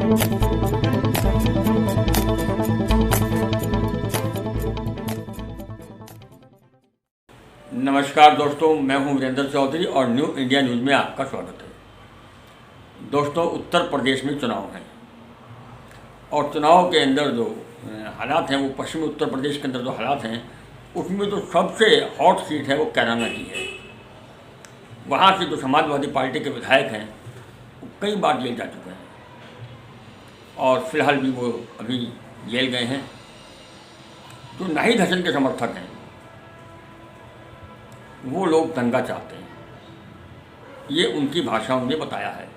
नमस्कार दोस्तों, मैं हूं वीरेंद्र चौधरी और न्यू इंडिया न्यूज़ में आपका स्वागत है। दोस्तों, उत्तर प्रदेश में चुनाव हैं और चुनाव के अंदर जो हालात हैं वो पश्चिमी उत्तर प्रदेश के अंदर जो हालात हैं उसमें जो सबसे हॉट सीट है वो कैराना की है। वहाँ से जो समाजवादी पार्टी के विधायक हैं वो कई बार जेल जा चुके हैं और फिलहाल भी वो अभी जेल गए हैं। जो नाहिद हसन के समर्थक हैं वो लोग दंगा चाहते हैं, ये उनकी भाषा उन्हें बताया है।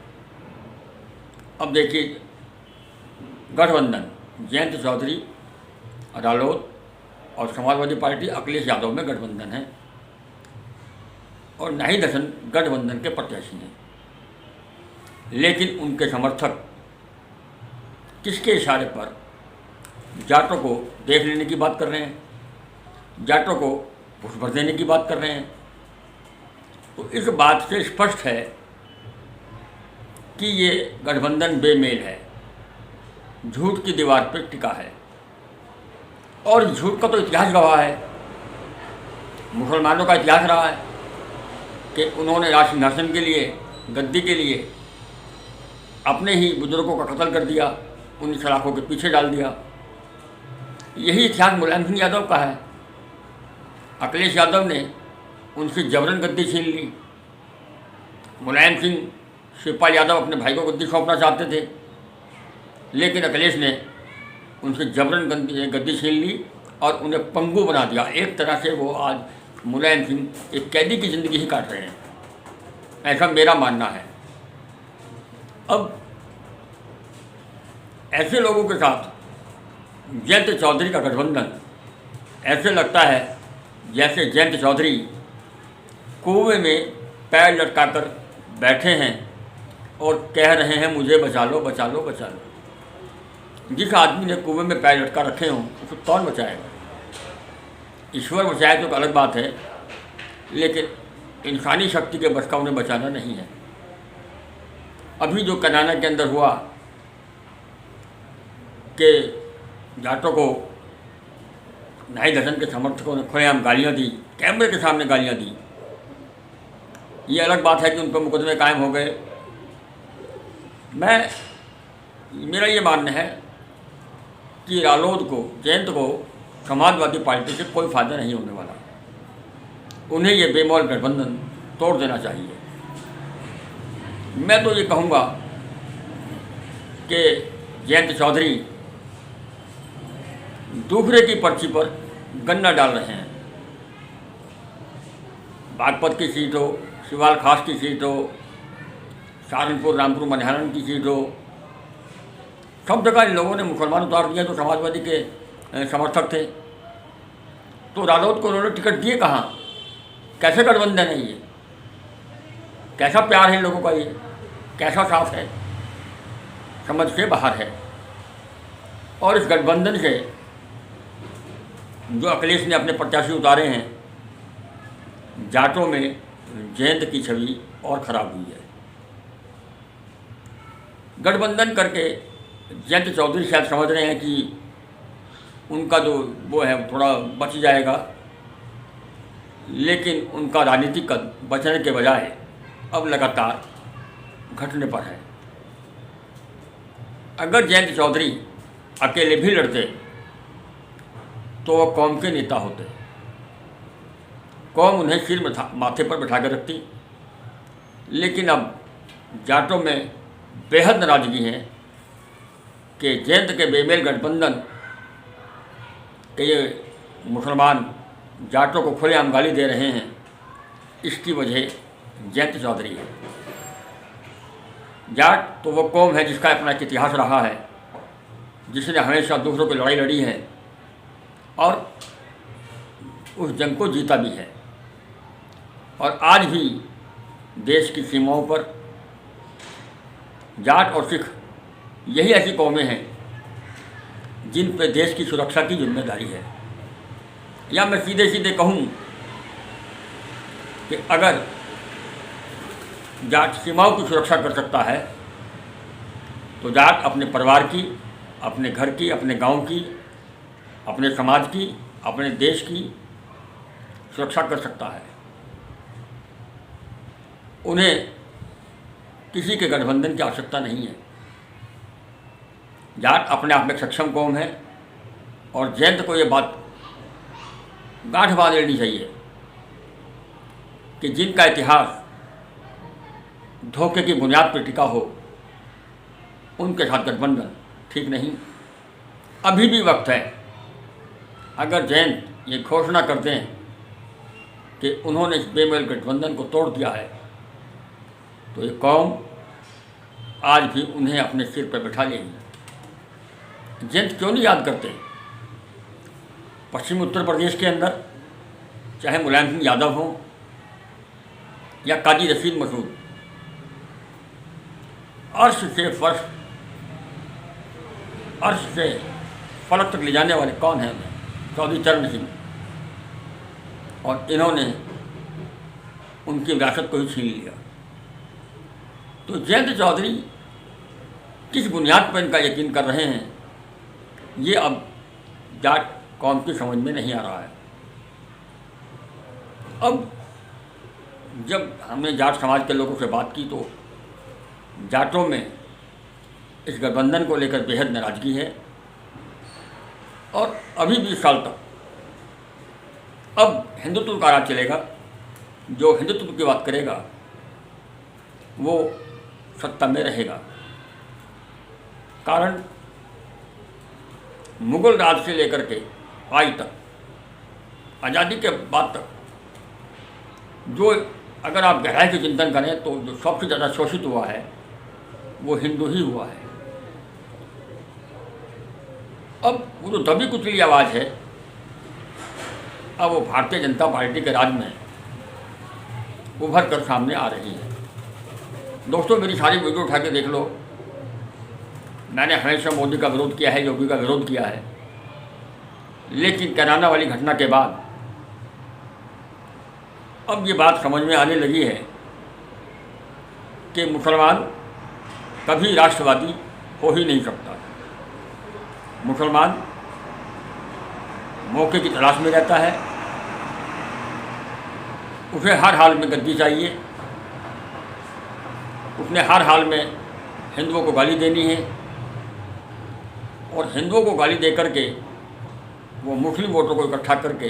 अब देखिए, गठबंधन जयंत चौधरी रालोद और समाजवादी पार्टी अखिलेश यादव में गठबंधन है और नाहिद हसन गठबंधन के प्रत्याशी हैं, लेकिन उनके समर्थक किसके इशारे पर जाटों को देख लेने की बात कर रहे हैं, जाटों को घूस भर देने की बात कर रहे हैं। तो इस बात से स्पष्ट है कि ये गठबंधन बेमेल है, झूठ की दीवार पर टिका है और झूठ का तो इतिहास गवाह है। मुसलमानों का इतिहास रहा है कि उन्होंने राज सिंहासन के लिए, गद्दी के लिए अपने ही बुजुर्गों का कत्ल कर दिया, उन्हीं सलाखों के पीछे डाल दिया। यही इतिहास मुलायम सिंह यादव का है। अखिलेश यादव ने उनसे जबरन गद्दी छीन ली। मुलायम सिंह शिवपाल यादव अपने भाई को गद्दी सौंपना चाहते थे, लेकिन अखिलेश ने उनसे जबरन गद्दी छीन ली और उन्हें पंगु बना दिया। एक तरह से वो आज मुलायम सिंह एक कैदी की ज़िंदगी ही काट रहे हैं, ऐसा मेरा मानना है। अब ऐसे लोगों के साथ जयंत चौधरी का गठबंधन ऐसे लगता है जैसे जयंत चौधरी कुएं में पैर लटकाकर बैठे हैं और कह रहे हैं मुझे बचा लो बचा लो बचा लो। जिस आदमी ने कुएं में पैर लटका रखे हों उसको कौन बचाएगा? ईश्वर बचाए तो एक अलग बात है, लेकिन इंसानी शक्ति के बस का उन्हें बचाना नहीं है। अभी जो कैराना के अंदर हुआ कि जाटों को नाहिद हसन के समर्थकों ने खुलेआम गालियाँ दी, कैमरे के सामने गालियाँ दी। ये अलग बात है कि उन पर मुकदमे कायम हो गए। मेरा ये मानना है कि रालोद को, जयंत को समाजवादी पार्टी से कोई फ़ायदा नहीं होने वाला। उन्हें ये बेमौल गठबंधन तोड़ देना चाहिए। मैं तो ये कहूँगा कि जयंत चौधरी दूसरे की पर्ची पर गन्ना डाल रहे हैं। बागपत की सीट हो, शिवाल खास की सीट हो, सहारनपुर रामपुर मनिहारन की सीट हो, सब जगह इन लोगों ने मुसलमान उतार दिया जो समाजवादी के समर्थक थे। तो रालोद को उन्होंने टिकट दिए कहाँ? कैसे गठबंधन है ये? कैसा प्यार है इन लोगों का? ये कैसा साथ है? समझ से बाहर है। और इस गठबंधन से जो अखिलेश ने अपने प्रत्याशी उतारे हैं, जाटों में जयंत की छवि और ख़राब हुई है। गठबंधन करके जयंत चौधरी शायद समझ रहे हैं कि उनका जो वो है थोड़ा बच जाएगा, लेकिन उनका राजनीतिक कद बचने के बजाय अब लगातार घटने पर है। अगर जयंत चौधरी अकेले भी लड़ते तो वह कौम के नेता होते, कौम उन्हें सिर माथे पर बिठा कर रखती। लेकिन अब जाटों में बेहद नाराज़गी है कि जयंत के बेमेल गठबंधन के ये मुसलमान जाटों को खुलेआम गाली दे रहे हैं। इसकी वजह जयंत चौधरी है। जाट तो वो कौम है जिसका अपना एक इतिहास रहा है, जिसने हमेशा दूसरों की लड़ाई लड़ी है और उस जंग को जीता भी है। और आज भी देश की सीमाओं पर जाट और सिख यही ऐसी कौमें हैं जिन पर देश की सुरक्षा की जिम्मेदारी है। या मैं सीधे सीधे कहूँ कि अगर जाट सीमाओं की सुरक्षा कर सकता है तो जाट अपने परिवार की, अपने घर की, अपने गांव की, अपने समाज की, अपने देश की सुरक्षा कर सकता है। उन्हें किसी के गठबंधन की आवश्यकता नहीं है। जाट अपने आप में एक सक्षम कौम है और जयंत को ये बात गांठ बांध लेनी चाहिए कि जिनका इतिहास धोखे की बुनियाद पर टिका हो उनके साथ गठबंधन ठीक नहीं। अभी भी वक्त है। अगर जयंत ये घोषणा कर दें कि उन्होंने इस बेमेल गठबंधन को तोड़ दिया है तो ये कौम आज भी उन्हें अपने सिर पर बैठा लेगी। जयंत क्यों नहीं याद करते? पश्चिमी उत्तर प्रदेश के अंदर चाहे मुलायम सिंह यादव हों या काजी रशीद मसूद, अर्श से फलक तक ले जाने वाले कौन हैं? चौधरी चरण सिंह। और इन्होंने उनकी विरासत को ही छीन लिया। तो जयंत चौधरी किस बुनियाद पर इनका यकीन कर रहे हैं, ये अब जाट कौम की समझ में नहीं आ रहा है। अब जब हमने जाट समाज के लोगों से बात की तो जाटों में इस गठबंधन को लेकर बेहद नाराजगी है और अभी 20 साल तक अब हिंदुत्व का राज चलेगा। जो हिंदुत्व की बात करेगा वो सत्ता में रहेगा। कारण मुगल राज से लेकर के आज तक, आज़ादी के बाद तक, जो अगर आप गहराई से चिंतन करें तो जो सबसे ज़्यादा शोषित हुआ है वो हिंदू ही हुआ है। अब वो जो दबी कुचली आवाज़ है अब वो भारतीय जनता पार्टी के राज में उभर कर सामने आ रही है। दोस्तों, मेरी सारी वीडियो उठा के देख लो। मैंने हमेशा मोदी का विरोध किया है, योगी का विरोध किया है, लेकिन कैराना वाली घटना के बाद अब ये बात समझ में आने लगी है कि मुसलमान कभी राष्ट्रवादी हो ही नहीं सकता। मुसलमान मौके की तलाश में रहता है, उसे हर हाल में गद्दी चाहिए, उसने हर हाल में हिंदुओं को गाली देनी है और हिंदुओं को गाली दे करके वो मुस्लिम वोटों को इकट्ठा करके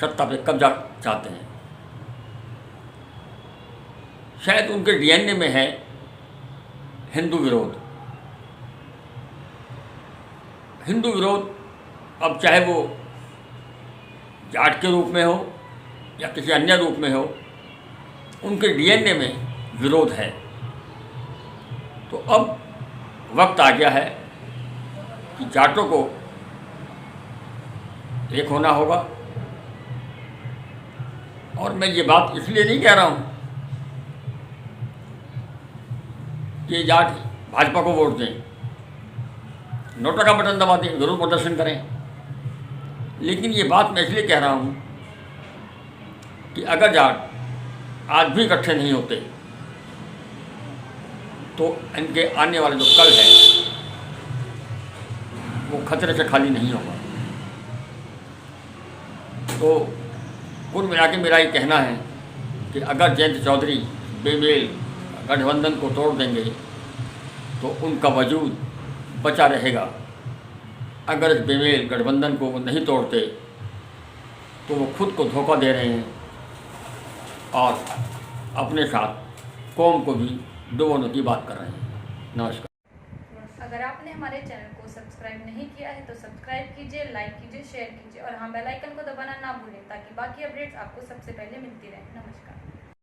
सत्ता पे कब्जा चाहते हैं। शायद उनके डीएनए में है हिंदू विरोध। हिंदू विरोध अब चाहे वो जाट के रूप में हो या किसी अन्य रूप में हो, उनके डीएनए में विरोध है। तो अब वक्त आ गया है कि जाटों को एक होना होगा। और मैं ये बात इसलिए नहीं कह रहा हूँ कि जाट भाजपा को वोट दें, नोटा का बटन दबा दें, विरोध प्रदर्शन करें, लेकिन ये बात मैं इसलिए कह रहा हूँ कि अगर जाट आज भी इकट्ठे नहीं होते तो इनके आने वाला जो कल है वो खतरे से खाली नहीं होगा। तो कुल मिला के मेरा ये कहना है कि अगर जयंत चौधरी बेमेल गठबंधन को तोड़ देंगे तो उनका वजूद बचा रहेगा। अगर इस बेमेल गठबंधन को वो नहीं तोड़ते तो वो खुद को धोखा दे रहे हैं और अपने साथ कौम को भी डुबोने की बात कर रहे हैं। नमस्कार। अगर आपने हमारे चैनल को सब्सक्राइब नहीं किया है तो सब्सक्राइब कीजिए, लाइक कीजिए, शेयर कीजिए और हाँ, बेल आइकन को दबाना ना भूलें ताकि बाकी अपडेट्स आपको सबसे पहले मिलती रहे। नमस्कार।